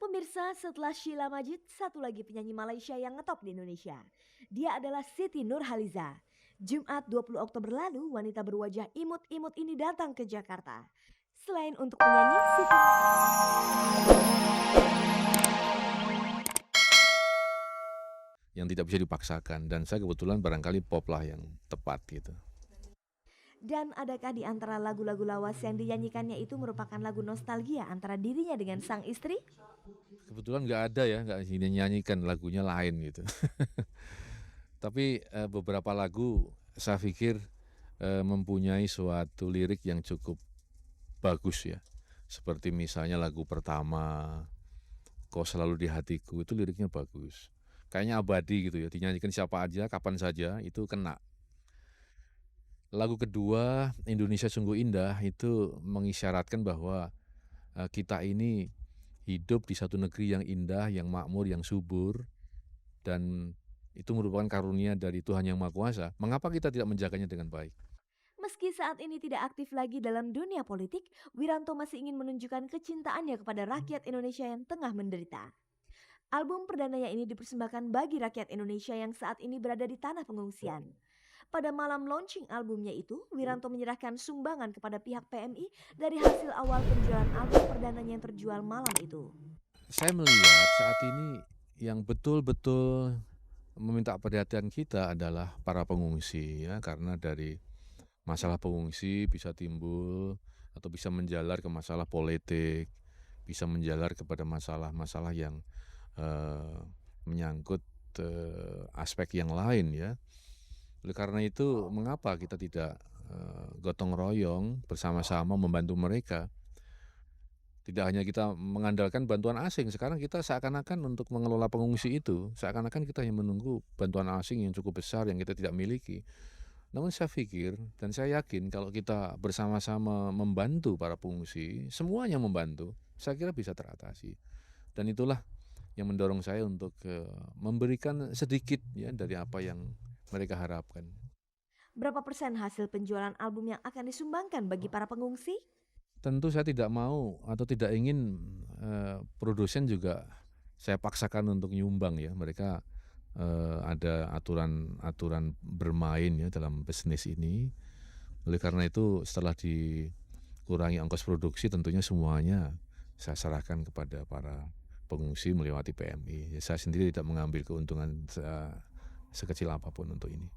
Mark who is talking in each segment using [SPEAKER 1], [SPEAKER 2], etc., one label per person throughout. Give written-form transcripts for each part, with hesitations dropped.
[SPEAKER 1] Pemirsa, setelah Sheila Majid, satu lagi penyanyi Malaysia yang ngetop di Indonesia. Dia adalah Siti Nurhaliza. Jumat 20 Oktober lalu, wanita berwajah imut-imut ini datang ke Jakarta. Selain untuk menyanyi, Siti
[SPEAKER 2] yang tidak bisa dipaksakan, dan saya kebetulan barangkali pop lah yang tepat gitu.
[SPEAKER 1] Dan adakah di antara lagu-lagu lawas yang dinyanyikannya itu merupakan lagu nostalgia antara dirinya dengan sang istri?
[SPEAKER 2] Kebetulan nggak ada ya, nggak nyanyikan, lagunya lain gitu. Tapi beberapa lagu saya pikir mempunyai suatu lirik yang cukup bagus ya. Seperti misalnya lagu pertama, Kau Selalu di Hatiku, itu liriknya bagus. Kayaknya abadi gitu ya, dinyanyikan siapa aja, kapan saja, itu kena. Lagu kedua, Indonesia Sungguh Indah, itu mengisyaratkan bahwa kita ini hidup di satu negeri yang indah, yang makmur, yang subur, dan itu merupakan karunia dari Tuhan Yang Maha Kuasa. Mengapa kita tidak menjaganya dengan baik?
[SPEAKER 1] Meski saat ini tidak aktif lagi dalam dunia politik, Wiranto masih ingin menunjukkan kecintaannya kepada rakyat Indonesia yang tengah menderita. Album perdananya ini dipersembahkan bagi rakyat Indonesia yang saat ini berada di tanah pengungsian. Pada malam launching albumnya itu, Wiranto menyerahkan sumbangan kepada pihak PMI dari hasil awal penjualan album perdananya yang terjual malam itu.
[SPEAKER 2] Saya melihat saat ini yang betul-betul meminta perhatian kita adalah para pengungsi ya, karena dari masalah pengungsi bisa timbul atau bisa menjalar ke masalah politik, bisa menjalar kepada masalah-masalah yang menyangkut aspek yang lain ya. Oleh karena itu, mengapa kita tidak gotong royong bersama-sama membantu mereka? Tidak hanya kita mengandalkan bantuan asing, sekarang kita seakan-akan untuk mengelola pengungsi itu, seakan-akan kita yang menunggu bantuan asing yang cukup besar yang kita tidak miliki. Namun saya pikir dan saya yakin kalau kita bersama-sama membantu para pengungsi, semuanya membantu, saya kira bisa teratasi. Dan itulah yang mendorong saya untuk memberikan sedikit ya dari apa yang mereka harapkan.
[SPEAKER 1] Berapa persen hasil penjualan album yang akan disumbangkan bagi para pengungsi?
[SPEAKER 2] Tentu saya tidak mau atau tidak ingin produsen juga saya paksakan untuk nyumbang ya. Mereka ada aturan-aturan bermain ya dalam bisnis ini. Oleh karena itu setelah dikurangi ongkos produksi tentunya semuanya saya serahkan kepada para pengungsi melewati PMI. Saya sendiri tidak mengambil keuntungan sekecil apapun untuk ini.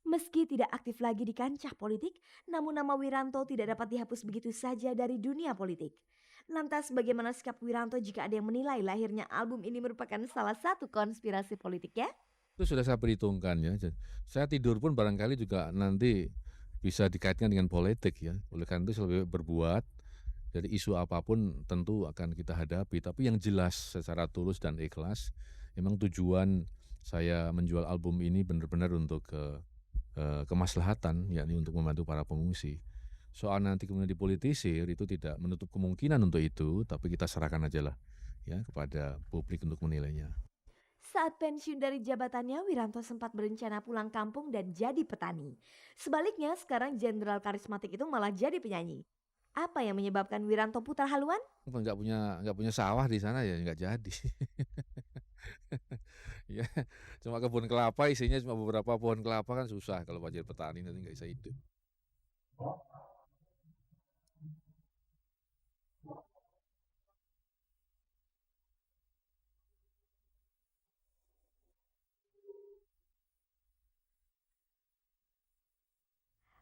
[SPEAKER 1] Meski tidak aktif lagi di kancah politik, namun nama Wiranto tidak dapat dihapus begitu saja dari dunia politik. Lantas bagaimana sikap Wiranto jika ada yang menilai lahirnya album ini merupakan salah satu konspirasi politik ya?
[SPEAKER 2] Itu sudah saya perhitungkan ya. Saya tidur pun barangkali juga nanti bisa dikaitkan dengan politik ya. Oleh karena itu saya lebih berbuat dari isu apapun tentu akan kita hadapi. Tapi yang jelas secara tulus dan ikhlas, memang tujuan saya menjual album ini benar-benar untuk kemaslahatan, yakni untuk membantu para pengungsi. Soal nanti kemudian dipolitisir itu tidak menutup kemungkinan untuk itu, tapi kita serahkan aja lah ya kepada publik untuk menilainya.
[SPEAKER 1] Saat pensiun dari jabatannya, Wiranto sempat berencana pulang kampung dan jadi petani. Sebaliknya, sekarang jenderal karismatik itu malah jadi penyanyi. Apa yang menyebabkan Wiranto putar haluan?
[SPEAKER 2] Nggak punya sawah di sana ya nggak jadi. Ya, cuma kebun kelapa isinya cuma beberapa pohon kelapa kan susah kalau wajib petani nanti nggak bisa hidup.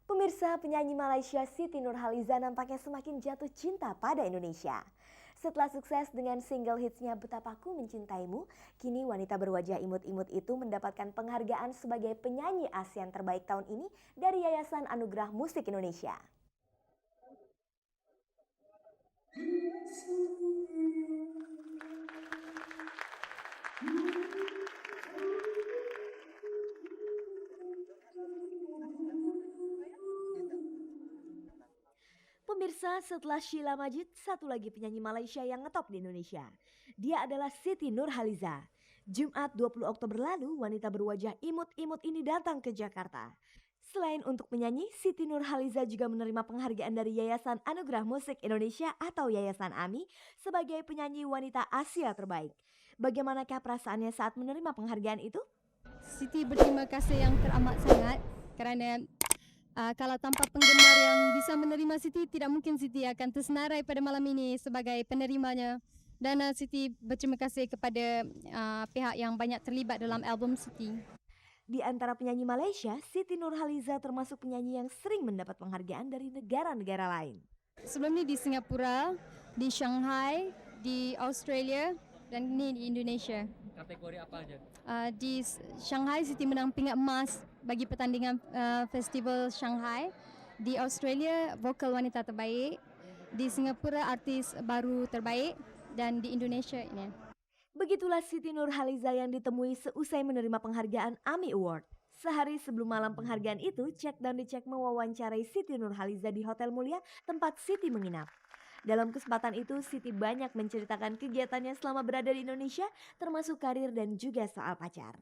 [SPEAKER 1] Pemirsa, penyanyi Malaysia Siti Nurhaliza nampaknya semakin jatuh cinta pada Indonesia. Setelah sukses dengan single hitsnya Betapa Ku Mencintaimu, kini wanita berwajah imut-imut itu mendapatkan penghargaan sebagai penyanyi ASEAN terbaik tahun ini dari Yayasan Anugerah Musik Indonesia. Pemirsa, setelah Sheila Majid, satu lagi penyanyi Malaysia yang ngetop di Indonesia. Dia adalah Siti Nurhaliza. Jumat 20 Oktober lalu, wanita berwajah imut-imut ini datang ke Jakarta. Selain untuk penyanyi, Siti Nurhaliza juga menerima penghargaan dari Yayasan Anugerah Musik Indonesia atau Yayasan AMI sebagai penyanyi wanita Asia terbaik. Bagaimanakah perasaannya saat menerima penghargaan itu?
[SPEAKER 3] Siti berterima kasih yang teramat sangat kerana kalau tanpa penggemar yang bisa menerima Siti, tidak mungkin Siti akan tersenarai pada malam ini sebagai penerimanya. Dan Siti berterima kasih kepada pihak yang banyak terlibat dalam album Siti.
[SPEAKER 1] Di antara penyanyi Malaysia, Siti Nurhaliza termasuk penyanyi yang sering mendapat penghargaan dari negara-negara lain.
[SPEAKER 3] Sebelum ni di Singapura, di Shanghai, di Australia dan ni di Indonesia.
[SPEAKER 4] Kategori apa aja?
[SPEAKER 3] Di Shanghai, Siti menang pingat emas bagi pertandingan festival Shanghai. Di Australia, vokal wanita terbaik. Di Singapura, artis baru terbaik. Dan di Indonesia ini.
[SPEAKER 1] Begitulah Siti Nurhaliza yang ditemui seusai menerima penghargaan AMI Award. Sehari sebelum malam penghargaan itu, Cek dan Dicek mewawancarai Siti Nurhaliza di Hotel Mulia tempat Siti menginap. Dalam kesempatan itu, Siti banyak menceritakan kegiatannya selama berada di Indonesia, termasuk karir dan juga soal pacar.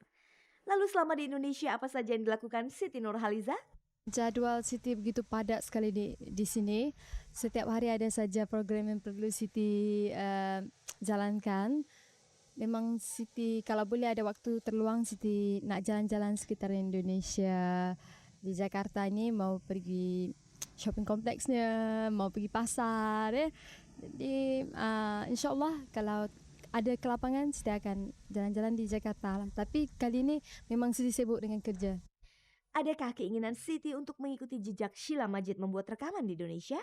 [SPEAKER 1] Lalu selama di Indonesia, apa saja yang dilakukan Siti Nurhaliza?
[SPEAKER 3] Jadual Siti begitu padat sekali di sini. Setiap hari ada saja program yang perlu Siti jalankan. Memang Siti kalau boleh ada waktu terluang Siti nak jalan-jalan sekitar Indonesia. Di Jakarta ni mau pergi shopping kompleksnya, mau pergi pasar. Jadi insyaAllah kalau ada kelapangan Siti akan jalan-jalan di Jakarta. Tapi kali ini memang Siti sibuk dengan kerja.
[SPEAKER 1] Adakah keinginan Siti untuk mengikuti jejak Sheila Majid membuat rekaman di Indonesia?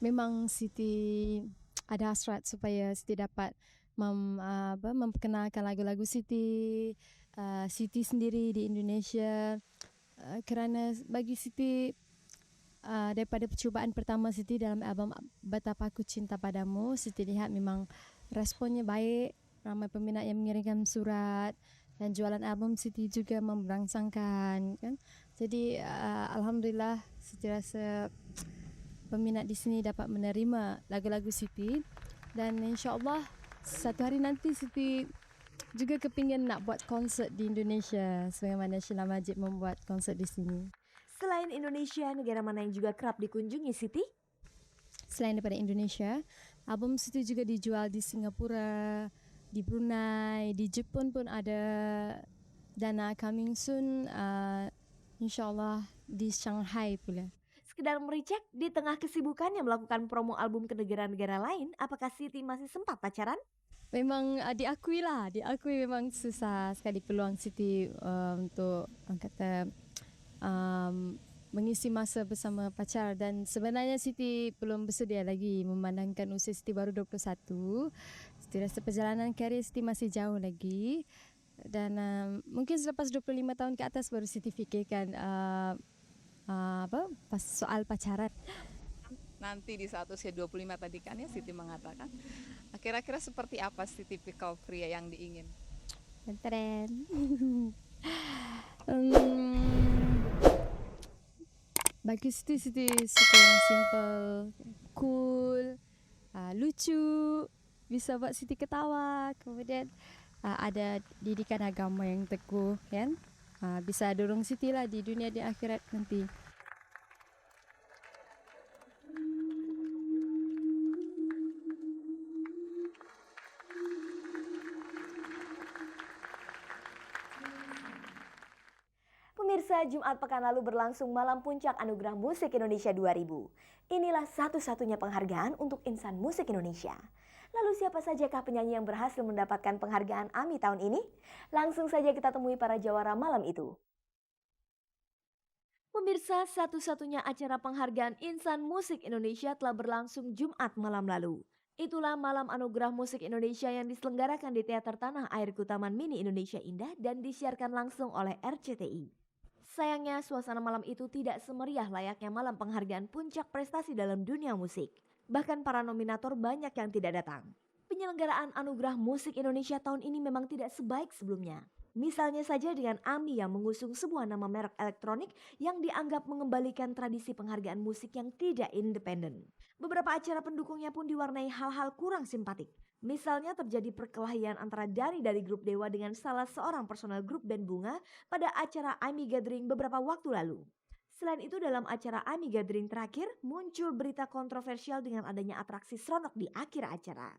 [SPEAKER 3] Memang Siti ada hasrat supaya Siti dapat memperkenalkan lagu-lagu Siti, Siti sendiri di Indonesia. Kerana bagi Siti, daripada percubaan pertama Siti dalam album Betapa Aku Cinta Padamu, Siti lihat memang responnya baik, ramai peminat yang mengirimkan surat dan jualan album Siti juga memberangsangkan, kan. Jadi alhamdulillah Siti rasa peminat di sini dapat menerima lagu-lagu Siti dan insya-Allah satu hari nanti Siti juga kepingin nak buat konsert di Indonesia sebagaimana Sheila Majid membuat konsert di sini.
[SPEAKER 1] Selain Indonesia, negara mana yang juga kerap dikunjungi Siti?
[SPEAKER 3] Selain daripada Indonesia, album Siti juga dijual di Singapura, di Brunei, di Jepun pun ada, dan coming soon insyaAllah di Shanghai pula.
[SPEAKER 1] Sekedar mericek, di tengah kesibukannya melakukan promo album ke negara-negara lain, apakah Siti masih sempat pacaran?
[SPEAKER 3] Memang diakui memang susah sekali peluang Siti untuk mengisi masa bersama pacar, dan sebenarnya Siti belum bersedia lagi memandangkan usia Siti baru 21. Siti rasa perjalanan karier Siti masih jauh lagi dan mungkin selepas 25 tahun ke atas baru Siti fikirkan soal pacaran.
[SPEAKER 5] Nanti di saat usia 25 tadi kan ya Siti mengatakan, kira-kira seperti apa sih tipikal pria yang diingin?
[SPEAKER 3] Keren. Bagi Siti suka yang simple, cool, lucu, bisa buat Siti ketawa, kemudian ada didikan agama yang teguh, kan? Bisa dorong Siti lah di dunia di akhirat nanti.
[SPEAKER 1] Pemirsa, Jumat pekan lalu berlangsung Malam Puncak Anugerah Musik Indonesia 2000. Inilah satu-satunya penghargaan untuk insan musik Indonesia. Lalu siapa sajakah penyanyi yang berhasil mendapatkan penghargaan AMI tahun ini? Langsung saja kita temui para jawara malam itu. Pemirsa, satu-satunya acara penghargaan insan musik Indonesia telah berlangsung Jumat malam lalu. Itulah Malam Anugerah Musik Indonesia yang diselenggarakan di Teater Tanah Air Taman Mini Indonesia Indah dan disiarkan langsung oleh RCTI. Sayangnya suasana malam itu tidak semeriah layaknya malam penghargaan puncak prestasi dalam dunia musik. Bahkan para nominator banyak yang tidak datang. Penyelenggaraan Anugerah Musik Indonesia tahun ini memang tidak sebaik sebelumnya. Misalnya saja dengan AMI yang mengusung sebuah nama merek elektronik yang dianggap mengembalikan tradisi penghargaan musik yang tidak independen. Beberapa acara pendukungnya pun diwarnai hal-hal kurang simpatik. Misalnya terjadi perkelahian antara dari grup Dewa dengan salah seorang personel grup band Bunga pada acara AMI Gathering beberapa waktu lalu. Selain itu dalam acara AMI Gathering terakhir muncul berita kontroversial dengan adanya atraksi seronok di akhir acara.